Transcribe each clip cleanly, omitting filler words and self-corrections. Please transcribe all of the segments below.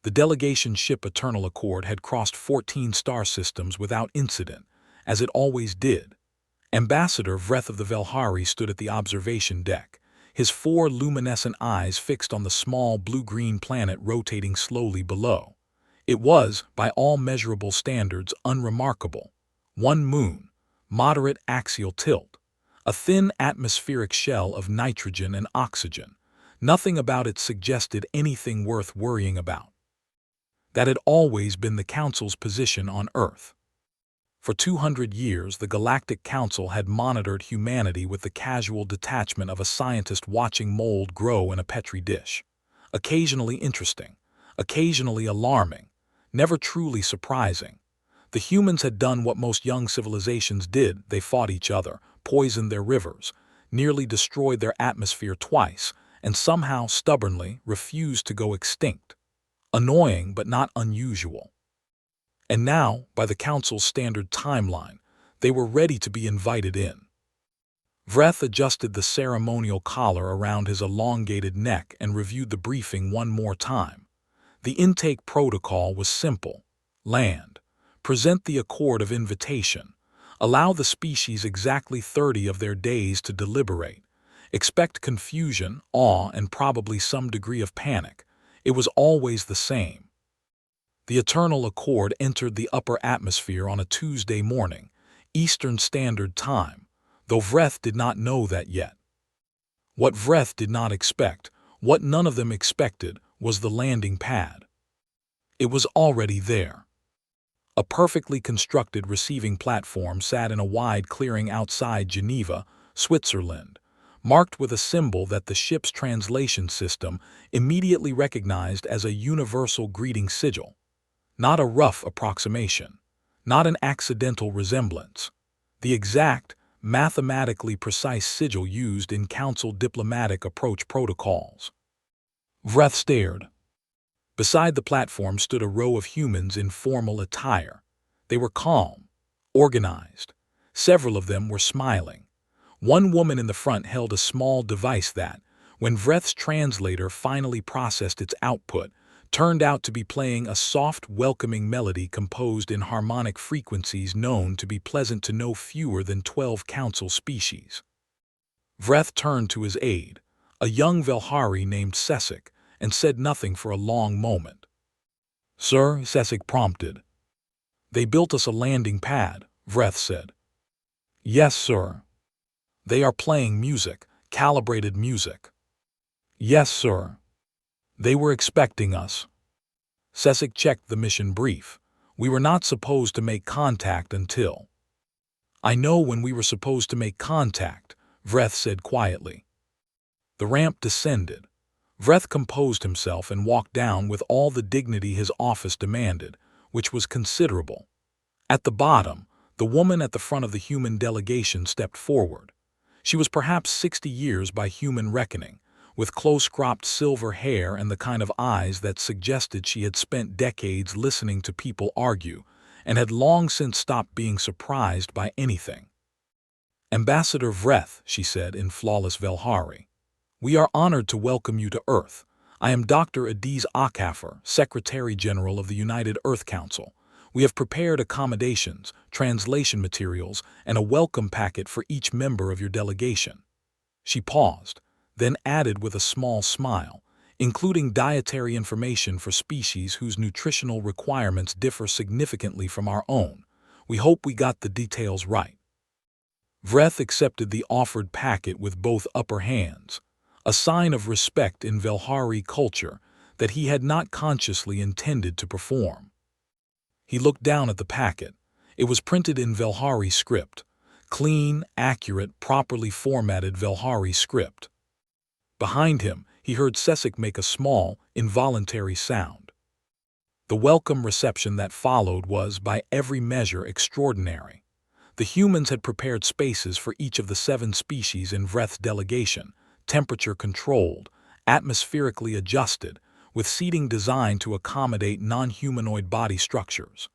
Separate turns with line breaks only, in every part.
The delegation ship Eternal Accord had crossed 14 star systems without incident, as it always did. Ambassador Vreth of the Velhari stood at the observation deck, his four luminescent eyes fixed on the small blue-green planet rotating slowly below. It was, by all measurable standards, unremarkable. One moon, moderate axial tilt, a thin atmospheric shell of nitrogen and oxygen. Nothing about it suggested anything worth worrying about. That had always been the Council's position on Earth. For 200 years, the Galactic Council had monitored humanity with the casual detachment of a scientist watching mold grow in a petri dish. Occasionally interesting, occasionally alarming, never truly surprising. The humans had done what most young civilizations did. They fought each other, poisoned their rivers, nearly destroyed their atmosphere twice, and somehow stubbornly refused to go extinct. Annoying but not unusual. And now, by the Council's standard timeline, they were ready to be invited in. Vreth adjusted the ceremonial collar around his elongated neck and reviewed the briefing one more time. The intake protocol was simple. Land. Present the accord of invitation. Allow the species exactly 30 of their days to deliberate. Expect confusion, awe, and probably some degree of panic. It was always the same. The Eternal Accord entered the upper atmosphere on a Tuesday morning, Eastern Standard Time, though Vreth did not know that yet. What Vreth did not expect, what none of them expected, was the landing pad. It was already there. A perfectly constructed receiving platform sat in a wide clearing outside Geneva, Switzerland, marked with a symbol that the ship's translation system immediately recognized as a universal greeting sigil. Not a rough approximation, not an accidental resemblance. The exact, mathematically precise sigil used in Council diplomatic approach protocols. Vreth stared. Beside the platform stood a row of humans in formal attire. They were calm, organized. Several of them were smiling. One woman in the front held a small device that, when Vreth's translator finally processed its output, turned out to be playing a soft, welcoming melody composed in harmonic frequencies known to be pleasant to no fewer than 12 Council species. Vreth turned to his aide, a young Velhari named Sesek, and said nothing for a long moment. "Sir," Sesek prompted. "They built us a landing pad," Vreth said. "Yes, sir." "They are playing music, calibrated music." "Yes, sir." "They were expecting us." Sesek checked the mission brief. "We were not supposed to make contact until—" "I know when we were supposed to make contact," Vreth said quietly. The ramp descended. Vreth composed himself and walked down with all the dignity his office demanded, which was considerable. At the bottom, the woman at the front of the human delegation stepped forward. She was perhaps 60 years by human reckoning, with close-cropped silver hair and the kind of eyes that suggested she had spent decades listening to people argue and had long since stopped being surprised by anything. "Ambassador Vreth," she said in flawless Velhari, "we are honored to welcome you to Earth. I am Dr. Adiz Akafer, Secretary General of the United Earth Council. We have prepared accommodations, translation materials, and a welcome packet for each member of your delegation." She paused, then added with a small smile, "including dietary information for species whose nutritional requirements differ significantly from our own. We hope we got the details right." Vreth accepted the offered packet with both upper hands, a sign of respect in Velhari culture that he had not consciously intended to perform. He looked down at the packet. It was printed in Velhari script, clean, accurate, properly formatted Velhari script. Behind him, he heard Sesek make a small, involuntary sound. The welcome reception that followed was, by every measure, extraordinary. The humans had prepared spaces for each of the 7 species in Vreth's delegation, temperature-controlled, atmospherically adjusted, with seating designed to accommodate non-humanoid body structures.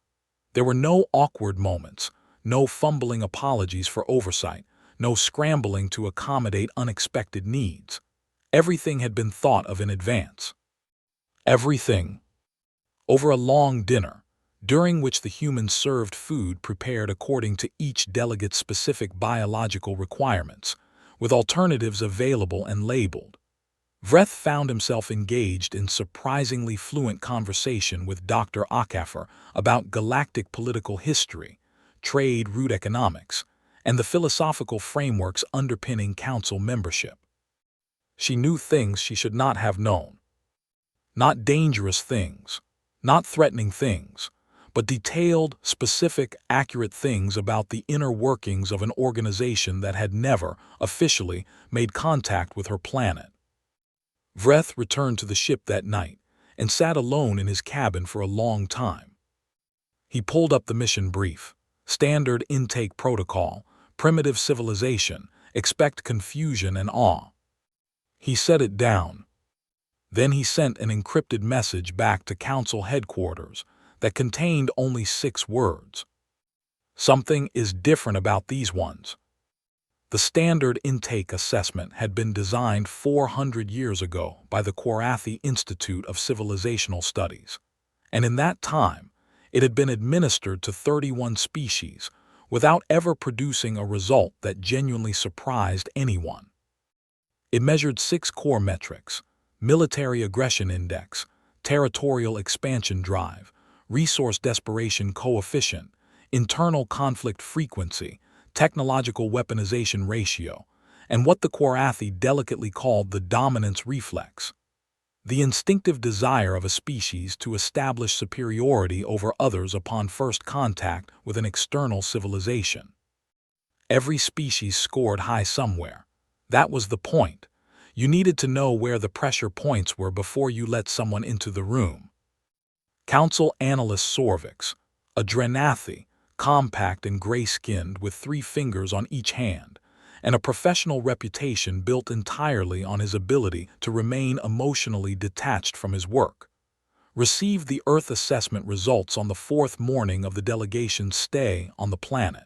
There were no awkward moments, no fumbling apologies for oversight, no scrambling to accommodate unexpected needs. Everything had been thought of in advance. Everything. over a long dinner, during which the humans served food prepared according to each delegate's specific biological requirements, with alternatives available and labeled. Vreth found himself engaged in surprisingly fluent conversation with Dr. HFY about galactic political history, trade route economics, and the philosophical frameworks underpinning council membership. She knew things she should not have known. Not dangerous things, not threatening things, but detailed, specific, accurate things about the inner workings of an organization that had never, officially, made contact with her planet. Vreth returned to the ship that night and sat alone in his cabin for a long time. He pulled up the mission brief. Standard intake protocol, primitive civilization, expect confusion and awe. He set it down. Then he sent an encrypted message back to Council headquarters that contained only 6 words. Something is different about these ones. The standard intake assessment had been designed 400 years ago by the Korathi Institute of Civilizational Studies, and in that time, it had been administered to 31 species without ever producing a result that genuinely surprised anyone. It measured 6 core metrics: military aggression index, territorial expansion drive, resource desperation coefficient, internal conflict frequency, technological weaponization ratio, and what the Korathi delicately called the dominance reflex, the instinctive desire of a species to establish superiority over others upon first contact with an external civilization. Every species scored high somewhere. That was the point. You needed to know where the pressure points were before you let someone into the room. Council Analyst Sorvix, a Drenathi, compact and gray-skinned with 3 fingers on each hand, and a professional reputation built entirely on his ability to remain emotionally detached from his work, received the Earth assessment results on the 4th morning of the delegation's stay on the planet.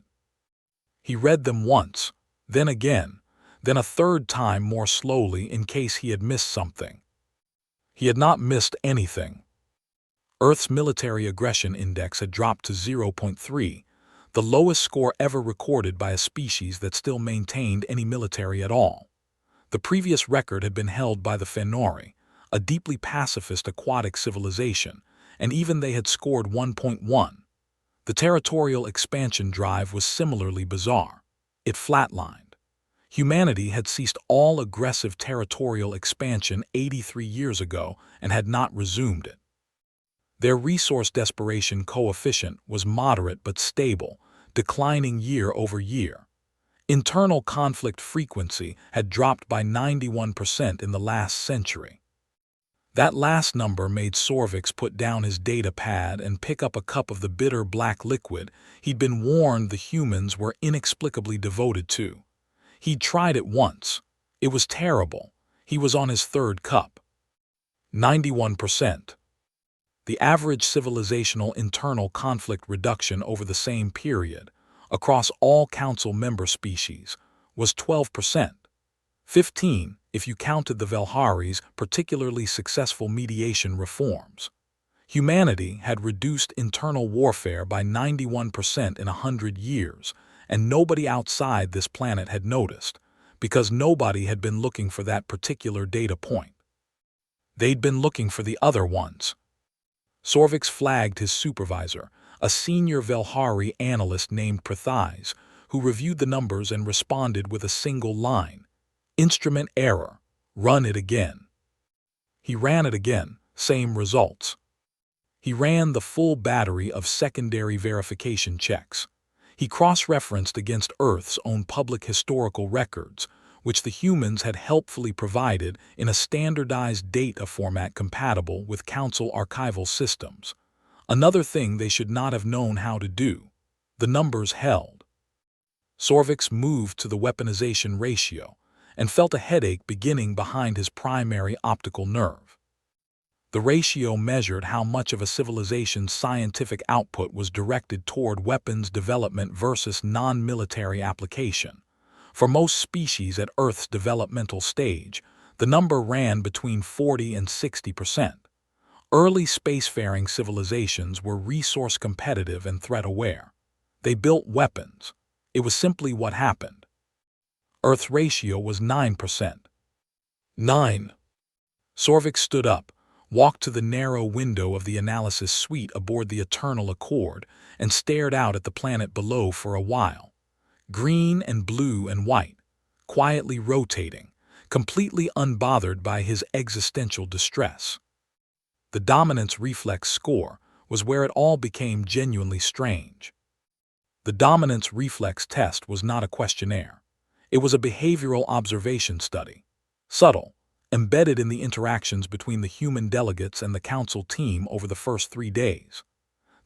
He read them once, then again, then a 3rd time more slowly in case he had missed something. He had not missed anything. Earth's military aggression index had dropped to 0.3, the lowest score ever recorded by a species that still maintained any military at all. The previous record had been held by the Fenori, a deeply pacifist aquatic civilization, and even they had scored 1.1. The territorial expansion drive was similarly bizarre. It flatlined. Humanity had ceased all aggressive territorial expansion 83 years ago and had not resumed it. Their resource desperation coefficient was moderate but stable, declining year over year. Internal conflict frequency had dropped by 91% in the last century. That last number made Sorvix put down his data pad and pick up a cup of the bitter black liquid he'd been warned the humans were inexplicably devoted to. He'd tried it once. It was terrible. He was on his 3rd cup. 91%. The average civilizational internal conflict reduction over the same period, across all council member species, was 12%. 15 if you counted the Velhari's particularly successful mediation reforms. Humanity had reduced internal warfare by 91% in 100 years, and nobody outside this planet had noticed, because nobody had been looking for that particular data point. They'd been looking for the other ones. Sorvix flagged his supervisor, a senior Velhari analyst named Prathais, who reviewed the numbers and responded with a single line: "Instrument error. Run it again." He ran it again, same results. He ran the full battery of secondary verification checks. He cross-referenced against Earth's own public historical records, which the humans had helpfully provided in a standardized data format compatible with Council archival systems. Another thing they should not have known how to do. The numbers held. Sorvix moved to the weaponization ratio and felt a headache beginning behind his primary optical nerve. The ratio measured how much of a civilization's scientific output was directed toward weapons development versus non-military application. For most species at Earth's developmental stage, the number ran between 40 and 60%. Early spacefaring civilizations were resource competitive and threat aware. They built weapons. It was simply what happened. Earth's ratio was 9%. 9. Sorvik stood up, walked to the narrow window of the analysis suite aboard the Eternal Accord, and stared out at the planet below for a while. Green and blue and white, quietly rotating, completely unbothered by his existential distress. The dominance reflex score was where it all became genuinely strange. The dominance reflex test was not a questionnaire. It was a behavioral observation study. Subtle, embedded in the interactions between the human delegates and the council team over the first 3 days.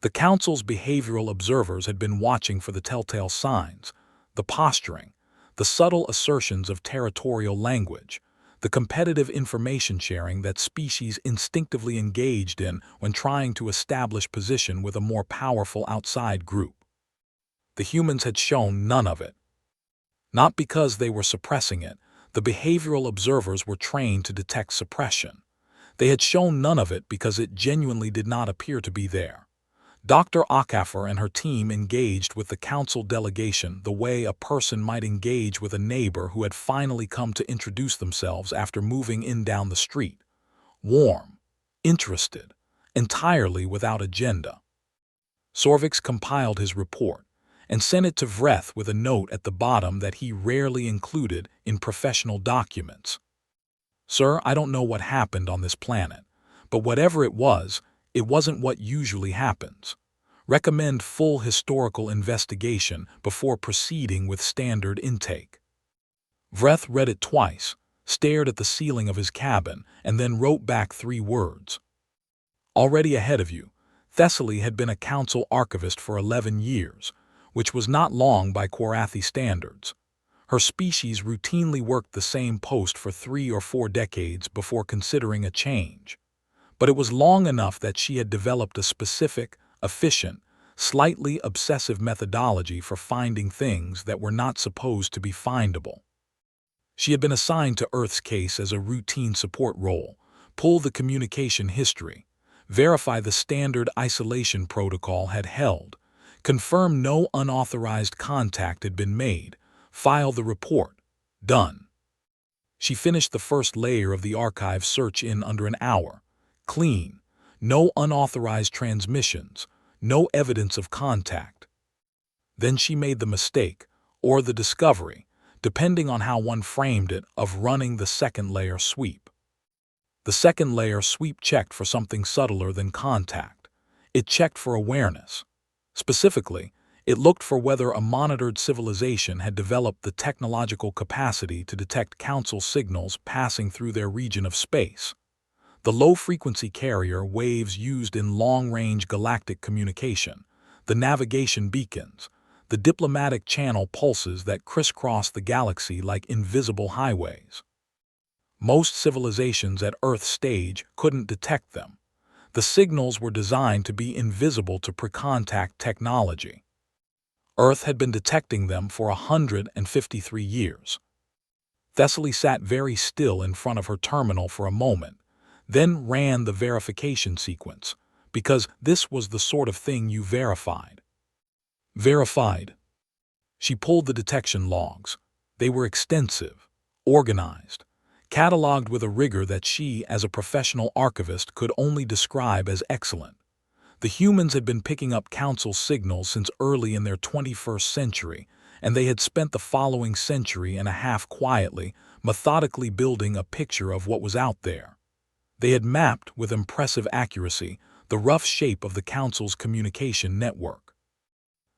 The council's behavioral observers had been watching for the telltale signs, the posturing, the subtle assertions of territorial language, the competitive information sharing that species instinctively engaged in when trying to establish position with a more powerful outside group. The humans had shown none of it. Not because they were suppressing it. The behavioral observers were trained to detect suppression. They had shown none of it because it genuinely did not appear to be there. Dr. Akafer and her team engaged with the council delegation the way a person might engage with a neighbor who had finally come to introduce themselves after moving in down the street. Warm, interested, entirely without agenda. Sorvix compiled his report and sent it to Vreth with a note at the bottom that he rarely included in professional documents. Sir, I don't know what happened on this planet, but whatever it wasn't what usually happens. Recommend full historical investigation before proceeding with standard intake. Vreth read it twice, stared at the ceiling of his cabin, and then wrote back 3 words. Already ahead of you, Thessaly had been a council archivist for 11 years, which was not long by Quarathi standards. Her species routinely worked the same post for 3 or 4 decades before considering a change. But it was long enough that she had developed a specific, efficient, slightly obsessive methodology for finding things that were not supposed to be findable. She had been assigned to Earth's case as a routine support role, pull the communication history, verify the standard isolation protocol had held, confirm no unauthorized contact had been made, file the report. Done. She finished the first layer of the archive search in under an hour. Clean. No unauthorized transmissions. No evidence of contact. Then she made the mistake, or the discovery, depending on how one framed it, of running the second layer sweep. The second layer sweep checked for something subtler than contact. It checked for awareness. Specifically, it looked for whether a monitored civilization had developed the technological capacity to detect council signals passing through their region of space. The low-frequency carrier waves used in long-range galactic communication, the navigation beacons, the diplomatic channel pulses that crisscross the galaxy like invisible highways. Most civilizations at Earth's stage couldn't detect them. The signals were designed to be invisible to pre-contact technology. Earth had been detecting them for 153 years. Thessaly sat very still in front of her terminal for a moment, then ran the verification sequence, because this was the sort of thing you verified. Verified. She pulled the detection logs. They were extensive, organized, cataloged with a rigor that she, as a professional archivist, could only describe as excellent. The humans had been picking up council signals since early in their 21st century, and they had spent the following century and a half quietly, methodically building a picture of what was out there. They had mapped, with impressive accuracy, the rough shape of the council's communication network.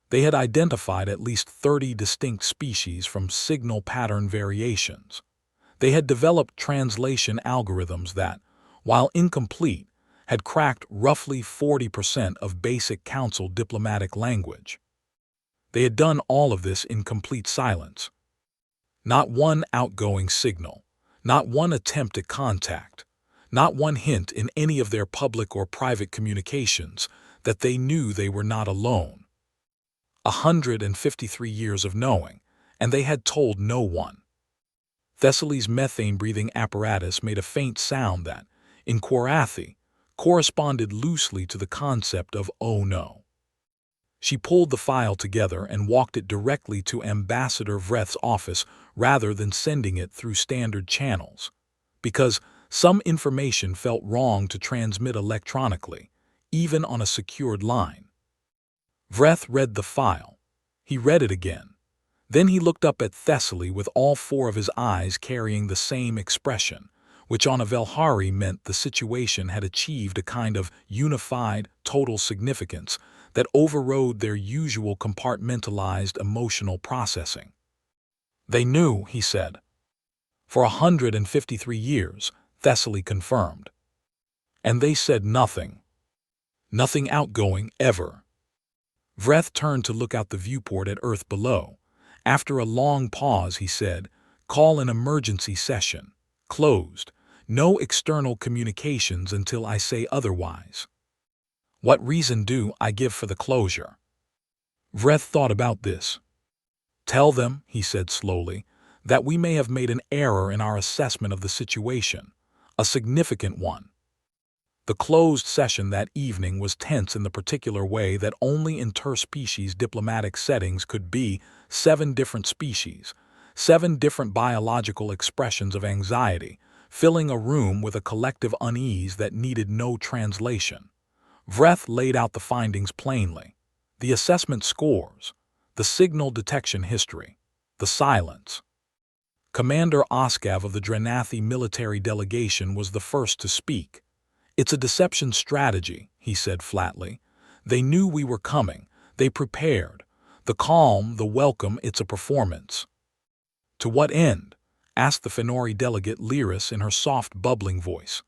They had identified at least 30 distinct species from signal pattern variations. They had developed translation algorithms that, while incomplete, had cracked roughly 40% of basic council diplomatic language. They had done all of this in complete silence. Not one outgoing signal, not one attempt at contact, not one hint in any of their public or private communications that they knew they were not alone. 153 years of knowing, and they had told no one. Thessaly's methane-breathing apparatus made a faint sound that, in Quarathi, corresponded loosely to the concept of "oh no." She pulled the file together and walked it directly to Ambassador Vreth's office rather than sending it through standard channels, because some information felt wrong to transmit electronically, even on a secured line. Vreth read the file. He read it again. Then he looked up at Thessaly with all four of his eyes carrying the same expression, which on a Velhari meant the situation had achieved a kind of unified, total significance that overrode their usual compartmentalized emotional processing. "They knew," he said. "For 153 years, Thessaly confirmed. And they said nothing. Nothing outgoing, ever." Vreth turned to look out the viewport at Earth below. After a long pause, he said, "Call an emergency session. Closed. No external communications until I say otherwise." "What reason do I give for the closure?" Vreth thought about this. "Tell them," he said slowly, "that we may have made an error in our assessment of the situation, a significant one." The closed session that evening was tense in the particular way that only interspecies diplomatic settings could be. 7 different species, 7 different biological expressions of anxiety, filling a room with a collective unease that needed no translation. Vreth laid out the findings plainly. The assessment scores, the signal detection history, the silence. Commander Oskav of the Drenathi military delegation was the first to speak. "It's a deception strategy," he said flatly. "They knew we were coming. They prepared. The calm, the welcome, it's a performance." "To what end?" asked the Fenori delegate Lyris in her soft, bubbling voice.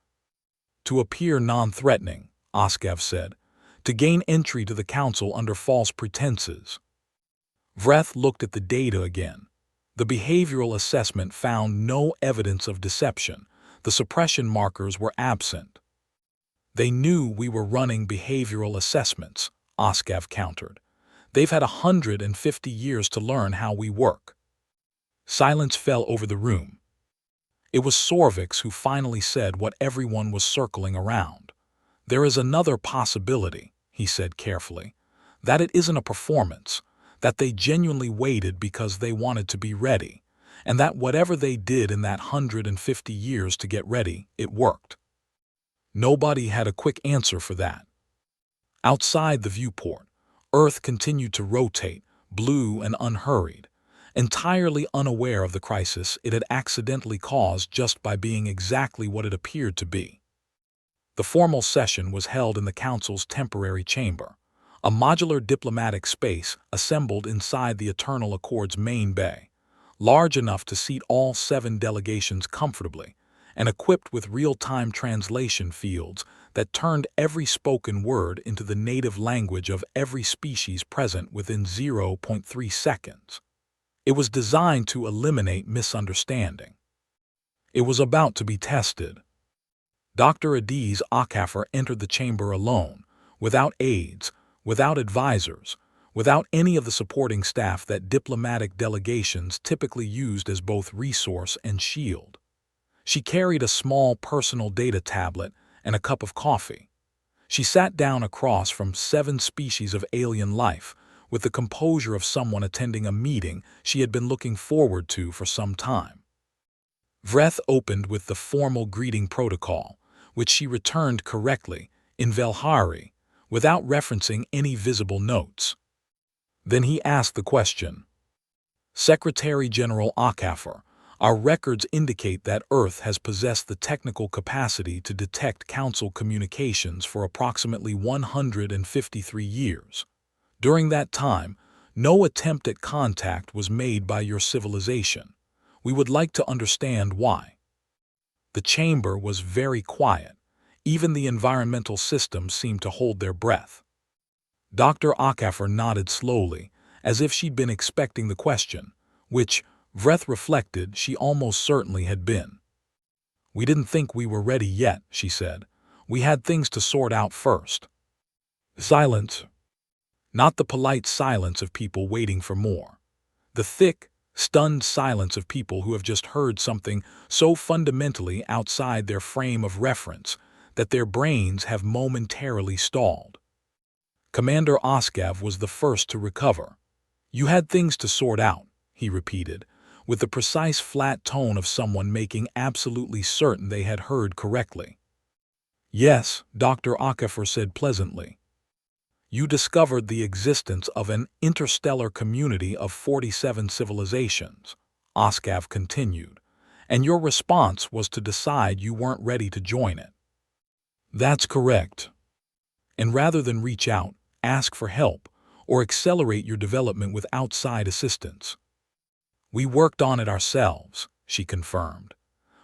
"To appear non-threatening," Oskav said. "To gain entry to the council under false pretenses." Vreth looked at the data again. The behavioral assessment found no evidence of deception. The suppression markers were absent. "They knew we were running behavioral assessments," Oskav countered. "They've had 150 years to learn how we work." Silence fell over the room. It was Sorvix who finally said what everyone was circling around. "There is another possibility," he said carefully, "that it isn't a performance, that they genuinely waited because they wanted to be ready, and that whatever they did in that 150 years to get ready, it worked." Nobody had a quick answer for that. Outside the viewport, Earth continued to rotate, blue and unhurried, entirely unaware of the crisis it had accidentally caused just by being exactly what it appeared to be. The formal session was held in the Council's temporary chamber, a modular diplomatic space assembled inside the Eternal Accord's main bay, large enough to seat all 7 delegations comfortably, and equipped with real-time translation fields that turned every spoken word into the native language of every species present within 0.3 seconds. It was designed to eliminate misunderstanding. It was about to be tested. Dr. Adiz Akafer entered the chamber alone, without aides, without advisors, without any of the supporting staff that diplomatic delegations typically used as both resource and shield. She carried a small personal data tablet and a cup of coffee. She sat down across from 7 species of alien life with the composure of someone attending a meeting she had been looking forward to for some time. Vreth opened with the formal greeting protocol, which she returned correctly, in Velhari, without referencing any visible notes. Then he asked the question. "Secretary General Akafer, our records indicate that Earth has possessed the technical capacity to detect Council communications for approximately 153 years. During that time, no attempt at contact was made by your civilization. We would like to understand why." The chamber was very quiet. Even the environmental systems seemed to hold their breath. Dr. Akafer nodded slowly, as if she'd been expecting the question, which, Vreth reflected, she almost certainly had been. "We didn't think we were ready yet," she said. "We had things to sort out first." Silence. Not the polite silence of people waiting for more. The thick, stunned silence of people who have just heard something so fundamentally outside their frame of reference that their brains have momentarily stalled. Commander Oskav was the first to recover. "You had things to sort out," he repeated, with the precise flat tone of someone making absolutely certain they had heard correctly. "Yes," Dr. Akafor said pleasantly. "You discovered the existence of an interstellar community of 47 civilizations," Oskav continued, "and your response was to decide you weren't ready to join it." "That's correct. And rather than reach out, ask for help, or accelerate your development with outside assistance. We worked on it ourselves," she confirmed.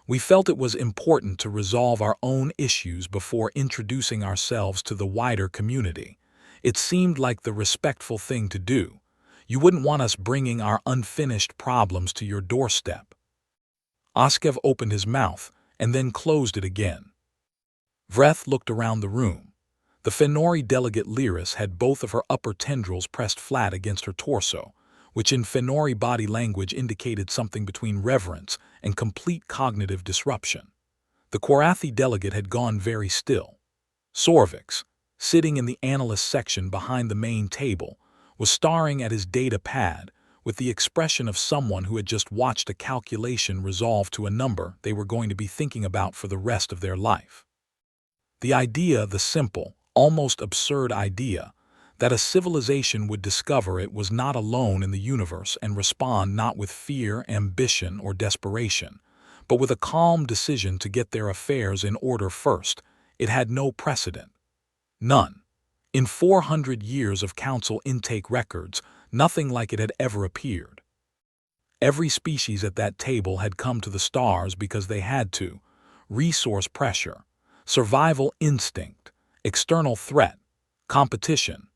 "We felt it was important to resolve our own issues before introducing ourselves to the wider community. It seemed like the respectful thing to do. You wouldn't want us bringing our unfinished problems to your doorstep." Oskav opened his mouth and then closed it again. Vreth looked around the room. The Fenori delegate Lyris had both of her upper tendrils pressed flat against her torso, which in Fenori body language indicated something between reverence and complete cognitive disruption. The Korathi delegate had gone very still. Sorvix, sitting in the analyst section behind the main table, was staring at his data pad with the expression of someone who had just watched a calculation resolve to a number they were going to be thinking about for the rest of their life. The simple, almost absurd idea, that a civilization would discover it was not alone in the universe and respond not with fear, ambition, or desperation, but with a calm decision to get their affairs in order first, it had no precedent. None. In 400 years of council intake records, nothing like it had ever appeared. Every species at that table had come to the stars because they had to. Resource pressure, survival instinct, external threat, competition.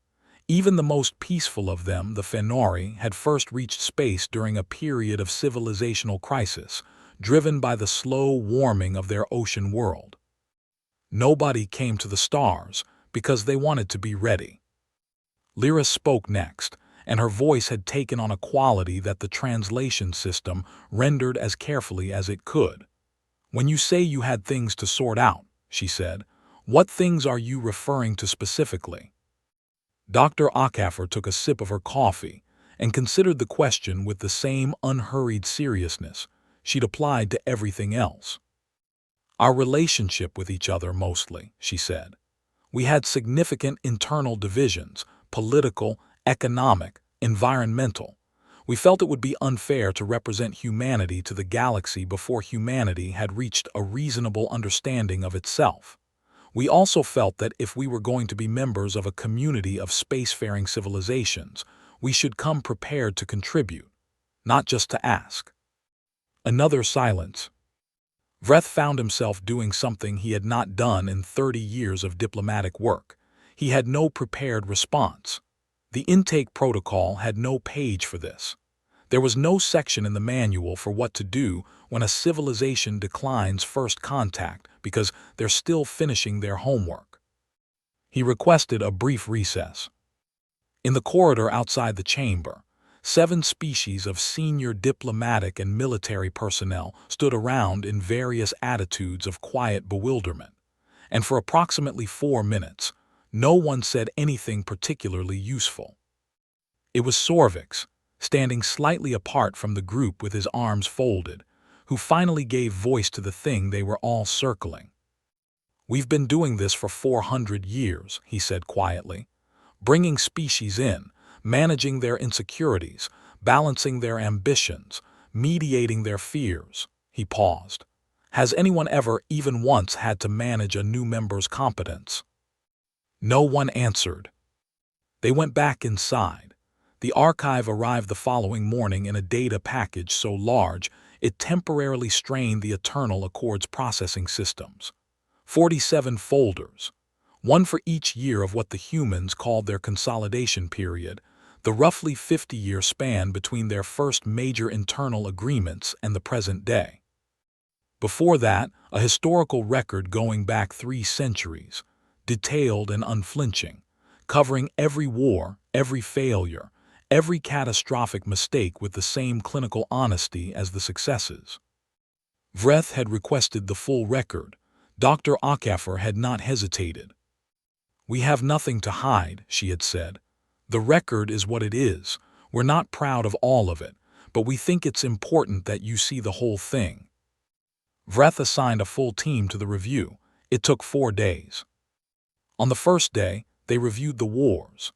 Even the most peaceful of them, the Fenori, had first reached space during a period of civilizational crisis, driven by the slow warming of their ocean world. Nobody came to the stars because they wanted to be ready. Lyra spoke next, and her voice had taken on a quality that the translation system rendered as carefully as it could. "When you say you had things to sort out," she said, "what things are you referring to specifically?" Dr. Akafor took a sip of her coffee and considered the question with the same unhurried seriousness she'd applied to everything else. "Our relationship with each other mostly," she said. "We had significant internal divisions, political, economic, environmental. We felt it would be unfair to represent humanity to the galaxy before humanity had reached a reasonable understanding of itself. We also felt that if we were going to be members of a community of spacefaring civilizations, we should come prepared to contribute, not just to ask." Another silence. Vreth found himself doing something he had not done in 30 years of diplomatic work. He had no prepared response. The intake protocol had no page for this. There was no section in the manual for what to do when a civilization declines first contact because they're still finishing their homework. He requested a brief recess. In the corridor outside the chamber, 7 species of senior diplomatic and military personnel stood around in various attitudes of quiet bewilderment, and for approximately 4 minutes, no one said anything particularly useful. It was Sorvix, standing slightly apart from the group with his arms folded, who finally gave voice to the thing they were all circling. "We've been doing this for 400 years, he said quietly. "Bringing species in, managing their insecurities, balancing their ambitions, mediating their fears." He paused. "Has anyone ever even once had to manage a new member's competence?" No one answered. They went back inside. The archive arrived the following morning in a data package so large it temporarily strained the Eternal Accord's processing systems. 47 folders, one for each year of what the humans called their consolidation period, the roughly 50-year span between their first major internal agreements and the present day. Before that, a historical record going back 3 centuries, detailed and unflinching, covering every war, every failure, every catastrophic mistake with the same clinical honesty as the successes. Vreth had requested the full record, Dr. Akafer had not hesitated. "We have nothing to hide," she had said. "The record is what it is. We're not proud of all of it, but we think it's important that you see the whole thing." Vreth assigned a full team to the review. It took 4 days. On the first day, they reviewed the wars.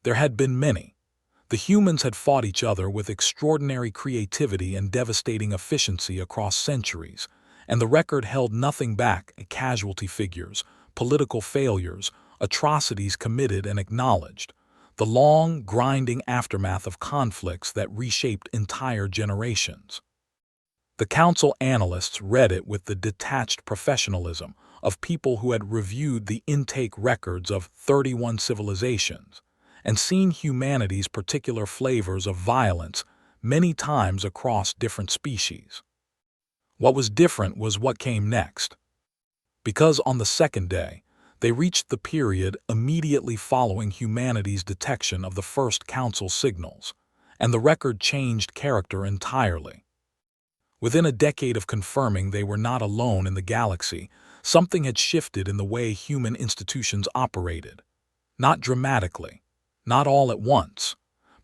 There had been many. The humans had fought each other with extraordinary creativity and devastating efficiency across centuries, and the record held nothing back: casualty figures, political failures, atrocities committed and acknowledged, the long, grinding aftermath of conflicts that reshaped entire generations. The council analysts read it with the detached professionalism of people who had reviewed the intake records of 31 civilizations and seen humanity's particular flavors of violence many times across different species. What was different was what came next. Because on the second day, they reached the period immediately following humanity's detection of the first council signals, and the record changed character entirely. Within a decade of confirming they were not alone in the galaxy, something had shifted in the way human institutions operated. Not dramatically, not all at once,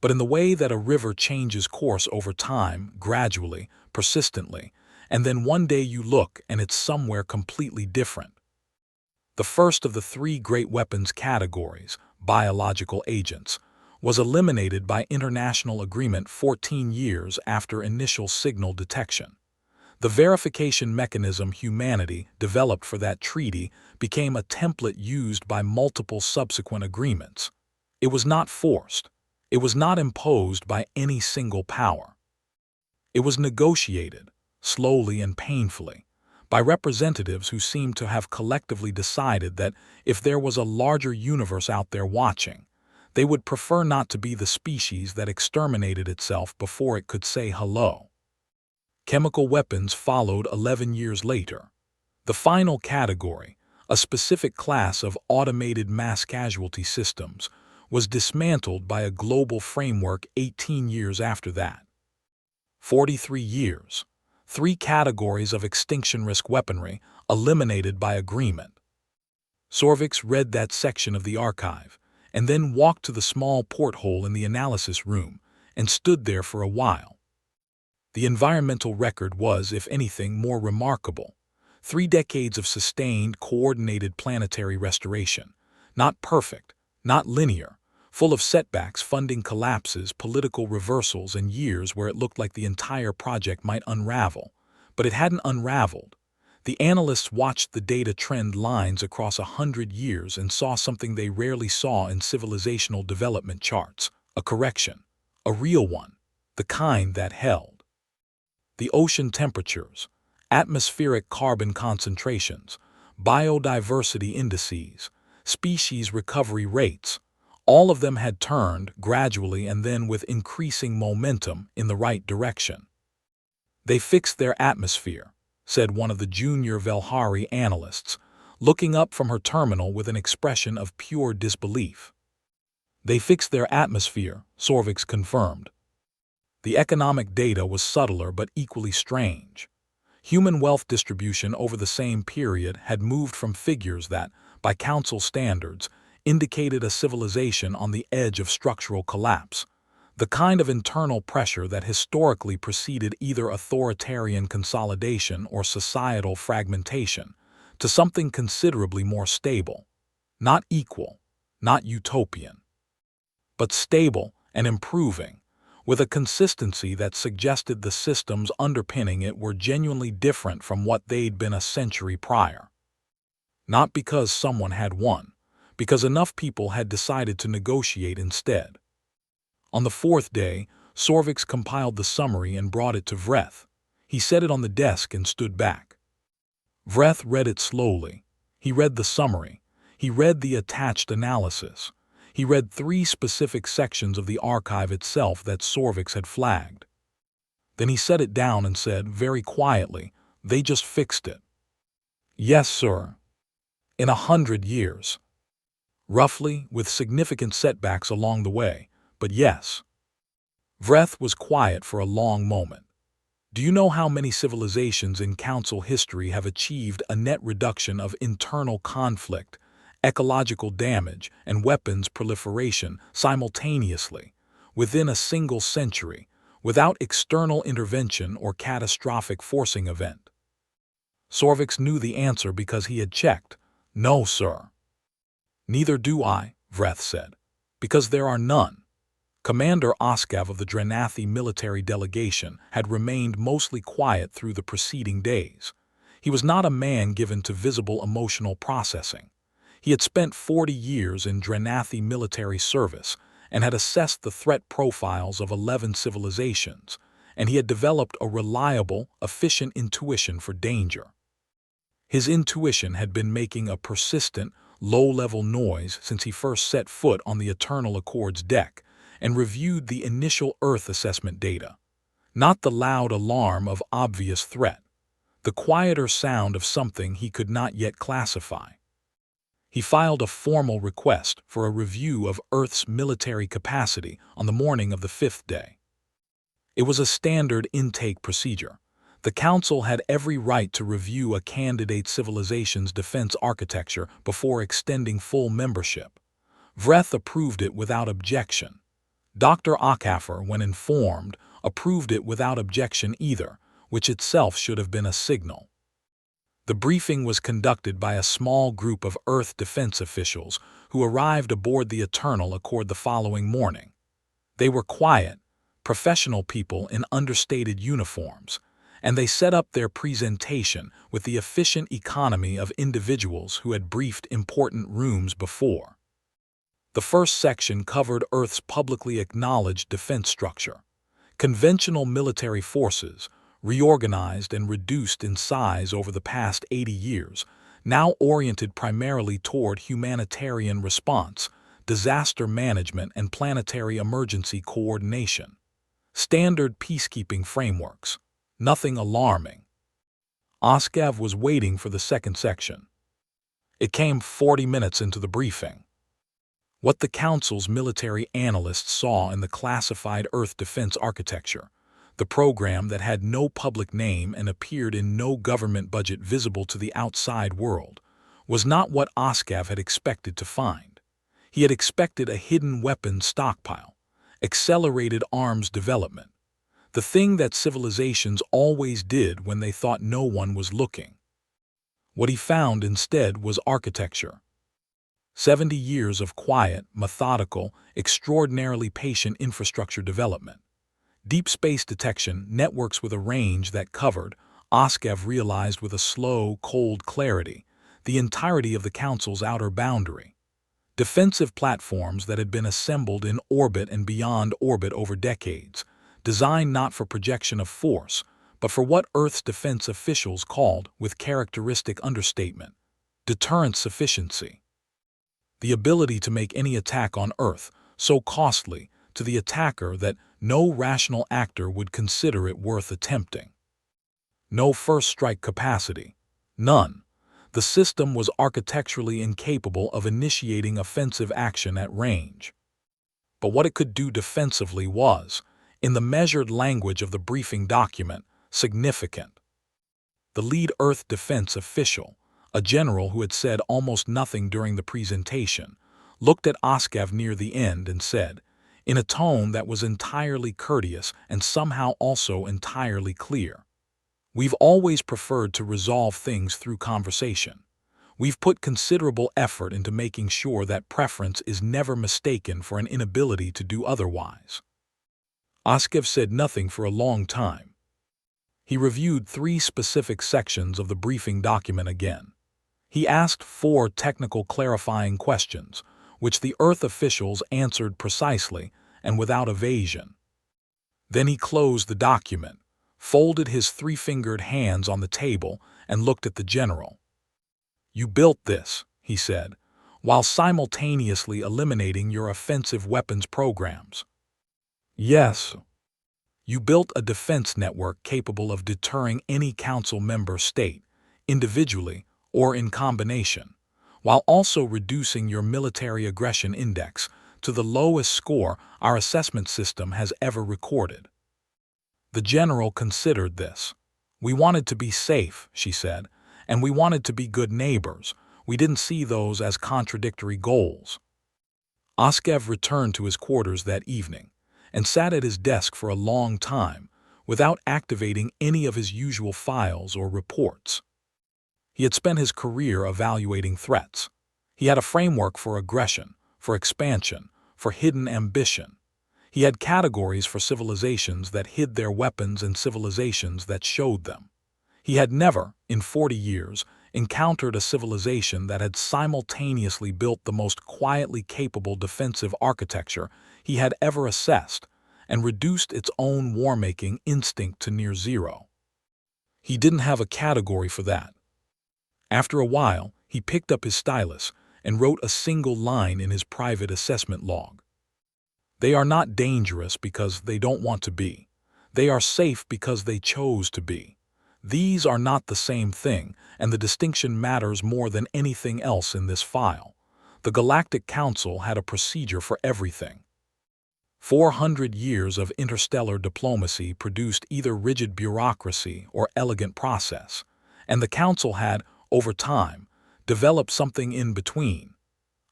but in the way that a river changes course over time, gradually, persistently, and then one day you look and it's somewhere completely different. The first of the 3 great weapons categories, biological agents, was eliminated by international agreement 14 years after initial signal detection. The verification mechanism humanity developed for that treaty became a template used by multiple subsequent agreements. It was not forced. It was not imposed by any single power. It was negotiated, slowly and painfully, by representatives who seemed to have collectively decided that if there was a larger universe out there watching, they would prefer not to be the species that exterminated itself before it could say hello. Chemical weapons followed 11 years later. The final category, a specific class of automated mass casualty systems, was dismantled by a global framework 18 years after that. 43 years. 3 categories of extinction risk weaponry eliminated by agreement. Sorvix read that section of the archive, and then walked to the small porthole in the analysis room and stood there for a while. The environmental record was, if anything, more remarkable. 3 decades of sustained, coordinated planetary restoration. Not perfect, not linear, full of setbacks, funding collapses, political reversals, and years where it looked like the entire project might unravel. But it hadn't unraveled. The analysts watched the data trend lines across 100 years and saw something they rarely saw in civilizational development charts: a correction, a real one, the kind that held. The ocean temperatures, atmospheric carbon concentrations, biodiversity indices, species recovery rates, all of them had turned, gradually and then with increasing momentum, in the right direction. "They fixed their atmosphere," said one of the junior Velhari analysts, looking up from her terminal with an expression of pure disbelief. "They fixed their atmosphere," Sorvix confirmed. The economic data was subtler but equally strange. Human wealth distribution over the same period had moved from figures that, by council standards, indicated a civilization on the edge of structural collapse, the kind of internal pressure that historically preceded either authoritarian consolidation or societal fragmentation, to something considerably more stable, not equal, not utopian, but stable and improving, with a consistency that suggested the systems underpinning it were genuinely different from what they'd been a century prior. Not because someone had won, because enough people had decided to negotiate instead. On the 4th day, Sorvix compiled the summary and brought it to Vreth. He set it on the desk and stood back. Vreth read it slowly. He read the summary. He read the attached analysis. He read 3 specific sections of the archive itself that Sorvix had flagged. Then he set it down and said, very quietly, "They just fixed it." "Yes, sir. In 100 years. Roughly, with significant setbacks along the way, but yes." Vreth was quiet for a long moment. Do you know how many civilizations in Council history have achieved a net reduction of internal conflict, ecological damage, and weapons proliferation simultaneously, within a single century, without external intervention or catastrophic forcing event? Sorvix knew the answer because he had checked. No, sir. Neither do I, Vreth said, because there are none. Commander Oskav of the Drenathi military delegation had remained mostly quiet through the preceding days. He was not a man given to visible emotional processing. He had spent 40 years in Drenathi military service and had assessed the threat profiles of 11 civilizations, and he had developed a reliable, efficient intuition for danger. His intuition had been making a persistent, low-level noise since he first set foot on the Eternal Accord's deck and reviewed the initial Earth assessment data. Not the loud alarm of obvious threat, the quieter sound of something he could not yet classify. He filed a formal request for a review of Earth's military capacity on the morning of the 5th day. It was a standard intake procedure. The Council had every right to review a candidate civilization's defense architecture before extending full membership. Vreth approved it without objection. Dr. Akaffer, when informed, approved it without objection either, which itself should have been a signal. The briefing was conducted by a small group of Earth defense officials who arrived aboard the Eternal Accord the following morning. They were quiet, professional people in understated uniforms, and they set up their presentation with the efficient economy of individuals who had briefed important rooms before. The first section covered Earth's publicly acknowledged defense structure. Conventional military forces, reorganized and reduced in size over the past 80 years, now oriented primarily toward humanitarian response, disaster management, and planetary emergency coordination. Standard peacekeeping frameworks. Nothing alarming. Oskav was waiting for the second section. It came 40 minutes into the briefing. What the Council's military analysts saw in the classified Earth defense architecture, the program that had no public name and appeared in no government budget visible to the outside world, was not what Oskav had expected to find. He had expected a hidden weapons stockpile, accelerated arms development, the thing that civilizations always did when they thought no one was looking. What he found instead was architecture. 70 years of quiet, methodical, extraordinarily patient infrastructure development. Deep space detection networks with a range that covered, Oskav realized with a slow, cold clarity, the entirety of the Council's outer boundary. Defensive platforms that had been assembled in orbit and beyond orbit over decades, designed not for projection of force, but for what Earth's defense officials called, with characteristic understatement, deterrent sufficiency. The ability to make any attack on Earth so costly to the attacker that no rational actor would consider it worth attempting. No first strike capacity. None. The system was architecturally incapable of initiating offensive action at range. But what it could do defensively was, in the measured language of the briefing document, significant. The lead Earth defense official, a general who had said almost nothing during the presentation, looked at Oskav near the end and said, in a tone that was entirely courteous and somehow also entirely clear, "We've always preferred to resolve things through conversation. We've put considerable effort into making sure that preference is never mistaken for an inability to do otherwise." Oskav said nothing for a long time. He reviewed 3 specific sections of the briefing document again. He asked 4 technical clarifying questions, which the Earth officials answered precisely and without evasion. Then he closed the document, folded his 3-fingered hands on the table, and looked at the general. "You built this," he said, "while simultaneously eliminating your offensive weapons programs." "Yes. You built a defense network capable of deterring any Council member state, individually or in combination, while also reducing your military aggression index to the lowest score our assessment system has ever recorded." The The general considered this. "We wanted to be safe," she said, "and we wanted to be good neighbors. We didn't see those as contradictory goals." Oskev returned to his quarters that evening and sat at his desk for a long time without activating any of his usual files or reports. He had spent his career evaluating threats. He had a framework for aggression, for expansion, for hidden ambition. He had categories for civilizations that hid their weapons and civilizations that showed them. He had never, in 40 years, encountered a civilization that had simultaneously built the most quietly capable defensive architecture he had ever assessed and reduced its own war-making instinct to near zero. He didn't have a category for that. After a while, he picked up his stylus and wrote a single line in his private assessment log. "They are not dangerous because they don't want to be. They are safe because they chose to be. These are not the same thing, and the distinction matters more than anything else in this file. The Galactic Council had a procedure for everything." 400 years of interstellar diplomacy produced either rigid bureaucracy or elegant process, and the Council had, over time, developed something in between.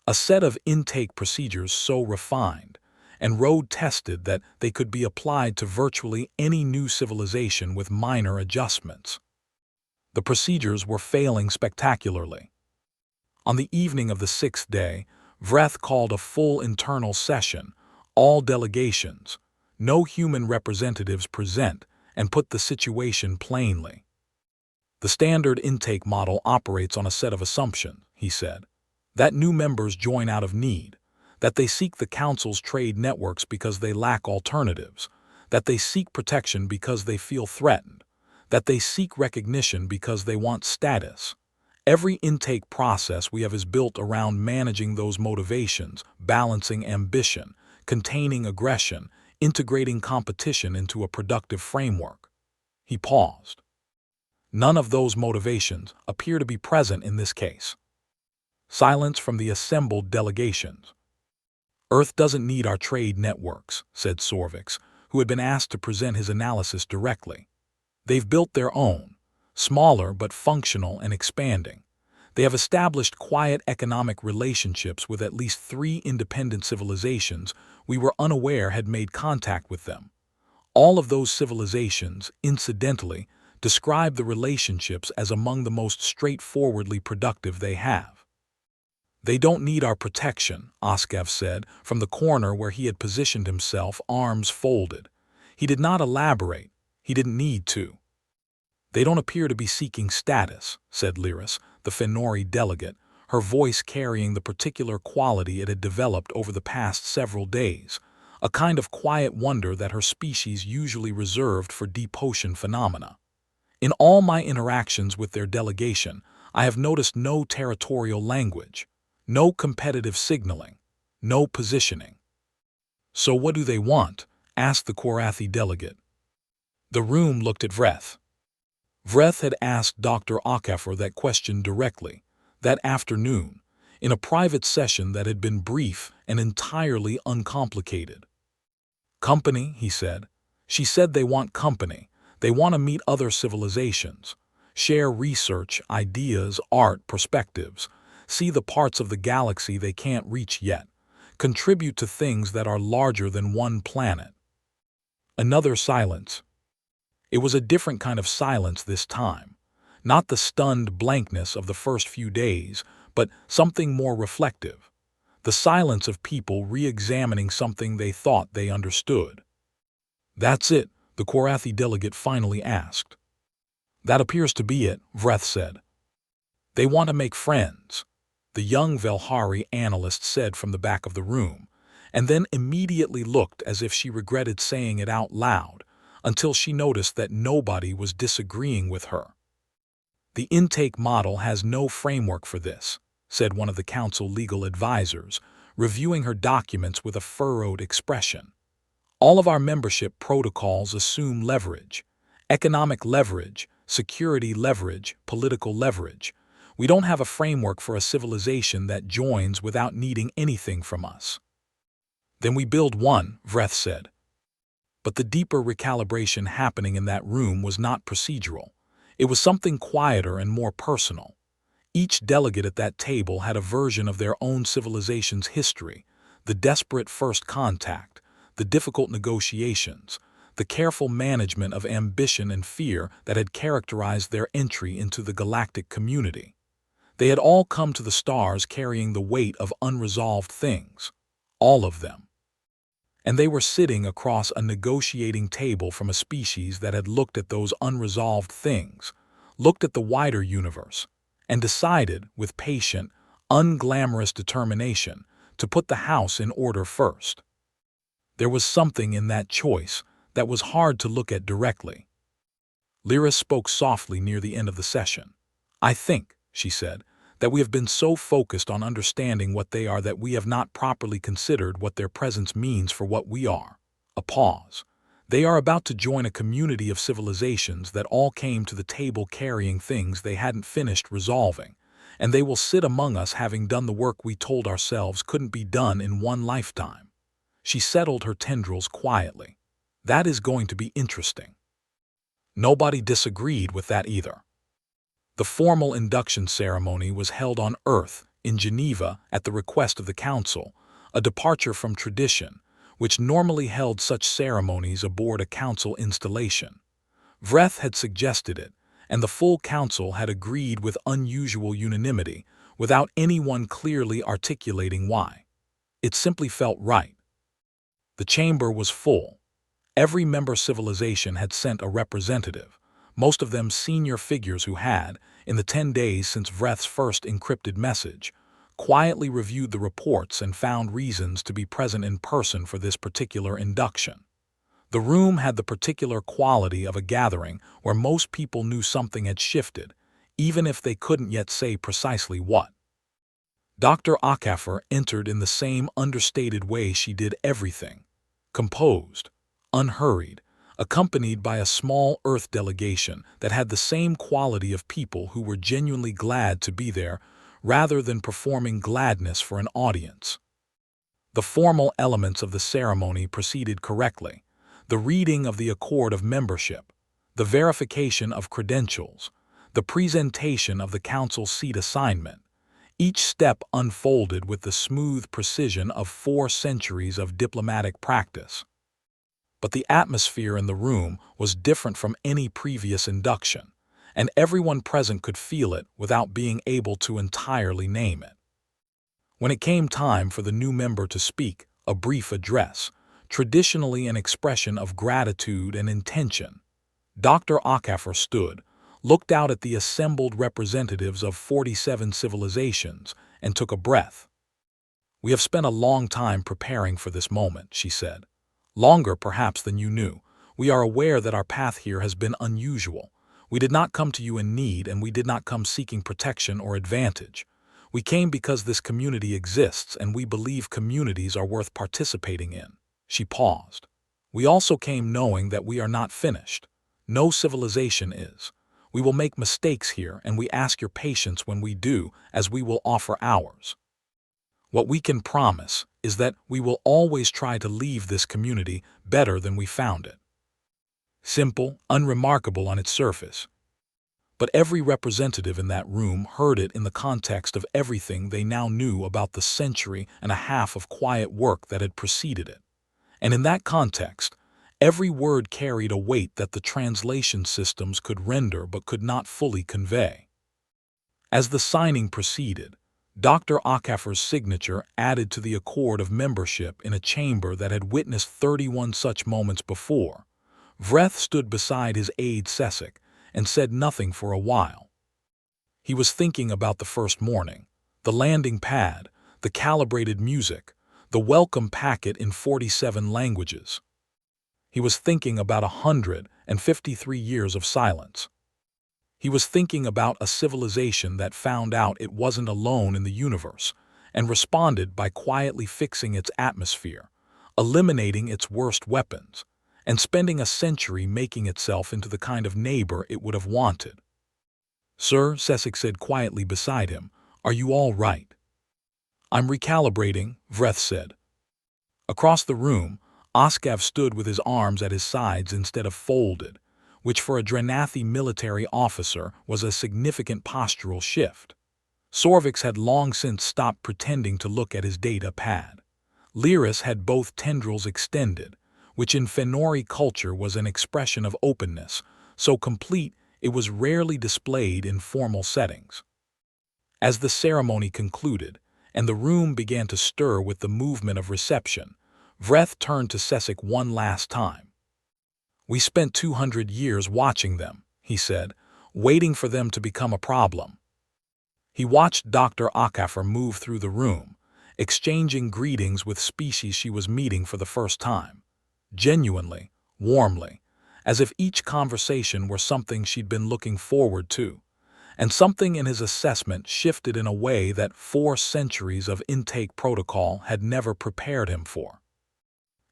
A set of intake procedures so refined and road-tested that they could be applied to virtually any new civilization with minor adjustments. The procedures were failing spectacularly. On the evening of the 6th day, Vreth called a full internal session, all delegations, no human representatives present, and put the situation plainly. "The standard intake model operates on a set of assumptions," he said, "that new members join out of need, that they seek the Council's trade networks because they lack alternatives, that they seek protection because they feel threatened, that they seek recognition because they want status. Every intake process we have is built around managing those motivations, balancing ambition, containing aggression, integrating competition into a productive framework." He paused. "None of those motivations appear to be present in this case." Silence from the assembled delegations. "Earth doesn't need our trade networks," said Sorvix, who had been asked to present his analysis directly. "They've built their own, smaller but functional and expanding. They have established quiet economic relationships with at least 3 independent civilizations we were unaware had made contact with them. All of those civilizations, incidentally, describe the relationships as among the most straightforwardly productive they have." "They don't need our protection," Oskev said, from the corner where he had positioned himself, arms folded. He did not elaborate. He didn't need to. "They don't appear to be seeking status," said Lyris, the Fenori delegate, her voice carrying the particular quality it had developed over the past several days, a kind of quiet wonder that her species usually reserved for deep ocean phenomena. "In all my interactions with their delegation, I have noticed no territorial language, no competitive signaling, no positioning." "So what do they want?" asked the Korathi delegate. The room looked at Vreth. Vreth had asked Dr. Akafor that question directly, that afternoon, in a private session that had been brief and entirely uncomplicated. "Company," he said. "She said they want company. They want to meet other civilizations, share research, ideas, art, perspectives, see the parts of the galaxy they can't reach yet, contribute to things that are larger than one planet." Another silence. It was a different kind of silence this time, not the stunned blankness of the first few days, but something more reflective, the silence of people re-examining something they thought they understood. "That's it?" the Korathi delegate finally asked. "That appears to be it," Vreth said. "They want to make friends," the young Velhari analyst said from the back of the room, and then immediately looked as if she regretted saying it out loud, until she noticed that nobody was disagreeing with her. "The intake model has no framework for this," said one of the council legal advisors, reviewing her documents with a furrowed expression. "All of our membership protocols assume leverage, economic leverage, security leverage, political leverage. We don't have a framework for a civilization that joins without needing anything from us." "Then we build one," Vreth said. But the deeper recalibration happening in that room was not procedural. It was something quieter and more personal. Each delegate at that table had a version of their own civilization's history, the desperate first contact, the difficult negotiations, the careful management of ambition and fear that had characterized their entry into the galactic community. They had all come to the stars carrying the weight of unresolved things, all of them. And they were sitting across a negotiating table from a species that had looked at those unresolved things, looked at the wider universe, and decided, with patient, unglamorous determination, to put the house in order first. There was something in that choice that was hard to look at directly. Lyra spoke softly near the end of the session. "I think," she said, "that we have been so focused on understanding what they are that we have not properly considered what their presence means for what we are." A pause. "They are about to join a community of civilizations that all came to the table carrying things they hadn't finished resolving, and they will sit among us having done the work we told ourselves couldn't be done in one lifetime." She settled her tendrils quietly. "That is going to be interesting." Nobody disagreed with that either. The formal induction ceremony was held on Earth, in Geneva, at the request of the Council, a departure from tradition, which normally held such ceremonies aboard a Council installation. Vreth had suggested it, and the full Council had agreed with unusual unanimity, without anyone clearly articulating why. It simply felt right. The chamber was full. Every member civilization had sent a representative, most of them senior figures who had, in the 10 days since Vreth's first encrypted message, quietly reviewed the reports and found reasons to be present in person for this particular induction. The room had the particular quality of a gathering where most people knew something had shifted, even if they couldn't yet say precisely what. Dr. Acaffer entered in the same understated way she did everything, composed, unhurried, accompanied by a small Earth delegation that had the same quality of people who were genuinely glad to be there rather than performing gladness for an audience. The formal elements of the ceremony proceeded correctly: the reading of the accord of membership, the verification of credentials, the presentation of the council seat assignment, each step unfolded with the smooth precision of 4 centuries of diplomatic practice. But the atmosphere in the room was different from any previous induction, and everyone present could feel it without being able to entirely name it. When it came time for the new member to speak, a brief address, traditionally an expression of gratitude and intention, Dr. Acaffer stood, looked out at the assembled representatives of 47 civilizations, and took a breath. "We have spent a long time preparing for this moment," she said. "Longer, perhaps, than you knew. We are aware that our path here has been unusual. We did not come to you in need, and we did not come seeking protection or advantage. We came because this community exists, and we believe communities are worth participating in." She paused. "We also came knowing that we are not finished. No civilization is. We will make mistakes here, and we ask your patience when we do, as we will offer ours. What we can promise is that we will always try to leave this community better than we found it." Simple, unremarkable on its surface. But every representative in that room heard it in the context of everything they now knew about the century and a half of quiet work that had preceded it. And in that context, every word carried a weight that the translation systems could render but could not fully convey. As the signing proceeded, Dr. Acaffer's signature added to the accord of membership in a chamber that had witnessed 31 such moments before. Vreth stood beside his aide Cesic and said nothing for a while. He was thinking about the first morning, the landing pad, the calibrated music, the welcome packet in 47 languages. He was thinking about 153 years of silence. He was thinking about a civilization that found out it wasn't alone in the universe and responded by quietly fixing its atmosphere, eliminating its worst weapons, and spending a century making itself into the kind of neighbor it would have wanted. "Sir," Cesic said quietly beside him, "are you all right?" "I'm recalibrating," Vreth said. Across the room, Oskav stood with his arms at his sides instead of folded, which for a Drenathi military officer was a significant postural shift. Sorvix had long since stopped pretending to look at his data pad. Lyris had both tendrils extended, which in Fenori culture was an expression of openness, so complete it was rarely displayed in formal settings. As the ceremony concluded, and the room began to stir with the movement of reception, Vreth turned to Sessek one last time. "We spent 200 years watching them," he said, "waiting for them to become a problem." He watched Dr. Akafer move through the room, exchanging greetings with species she was meeting for the first time. Genuinely, warmly, as if each conversation were something she'd been looking forward to, and something in his assessment shifted in a way that 4 centuries of intake protocol had never prepared him for.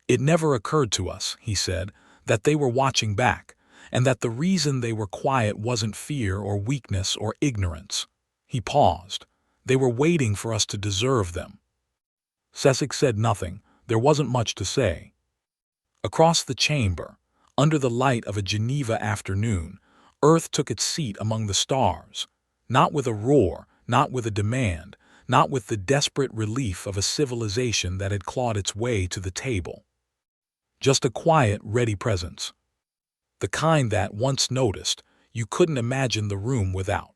"It never occurred to us," he said, "that they were watching back, and that the reason they were quiet wasn't fear or weakness or ignorance." He paused. "They were waiting for us to deserve them." Sessek said nothing. There wasn't much to say. Across the chamber, under the light of a Geneva afternoon, Earth took its seat among the stars, not with a roar, not with a demand, not with the desperate relief of a civilization that had clawed its way to the table. Just a quiet, ready presence. The kind that, once noticed, you couldn't imagine the room without.